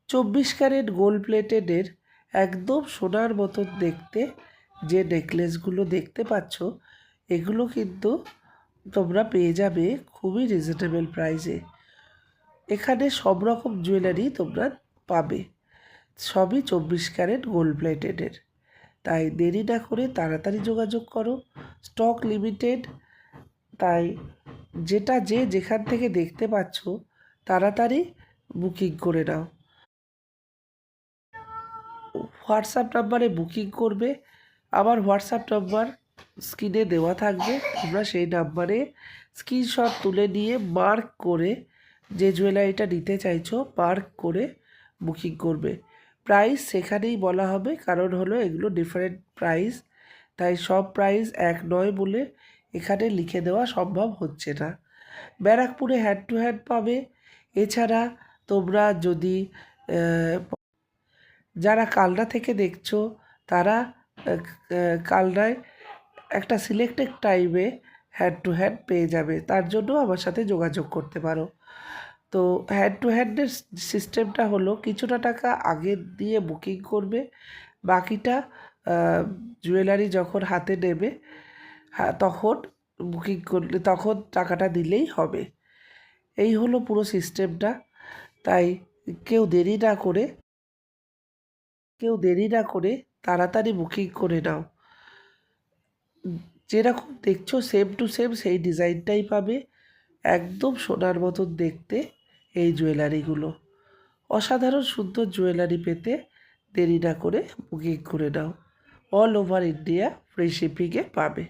24 carat gold প্লেটেডের একদম সোনার মতন দেখতে যে নেকলেসগুলো দেখতে পাচ্ছ, এগুলো কিন্তু তোমরা পেয়ে যাবে খুবই রিজনেবল প্রাইসে। এখানে সব রকম জুয়েলারি তোমরা পাবে, সবই 24 ক্যারেট গোল্ড প্লেটেডের। তাই দেরি না করে তাড়াতাড়ি যোগাযোগ করো, স্টক লিমিটেড। তাই যেটা যেখান থেকে দেখতে পাচ্ছ তাড়াতাড়ি বুকিং করে নাও। হোয়াটসঅ্যাপ নাম্বারে বুকিং করবে, আমার হোয়াটসঅ্যাপ নাম্বার স্ক্রিনে দেওয়া থাকবে, তোমরা সেই নাম্বারে স্ক্রিনশট তুলে নিয়ে মার্ক করে যে জুয়েলারিটা নিতে চাইছো মার্ক করে বুকিং করবে। প্রাইস সেখানেই বলা হবে, কারণ হলো এগুলো ডিফারেন্ট প্রাইস, তাই সব প্রাইস এক নয় বলে এখানে লিখে দেওয়া সম্ভব হচ্ছে না। ব্যারাকপুরে হ্যান্ড টু হ্যান্ড পাবে। এছাড়া তোমরা যদি যারা কালনা থেকে দেখছো তারা কালনায় একটা সিলেক্টেড টাইমে হ্যান্ড টু হ্যান্ড পেয়ে যাবে, তার জন্য আমার সাথে যোগাযোগ করতে পারো। তো হ্যান্ড টু হ্যান্ডের সিস্টেমটা হলো কিছুটা টাকা আগে দিয়ে বুকিং করবে, বাকিটা জুয়েলারি যখন হাতে নেবে তখন বুকিং করলে তখন টাকাটা দিলেই হবে। এই হলো পুরো সিস্টেমটা। তাই কেউ দেরি না করে তাড়াতাড়ি বুকিং করে নাও। যেরকম দেখছো সেম টু সেম সেই ডিজাইনটাই পাবে, একদম সোনার মতন দেখতে এই জুয়েলারিগুলো। অসাধারণ সুন্দর জুয়েলারি পেতে দেরি না করে বুকিং করে নাও। অল ওভার ইন্ডিয়া ফ্রি শিপিংয়ে পাবে।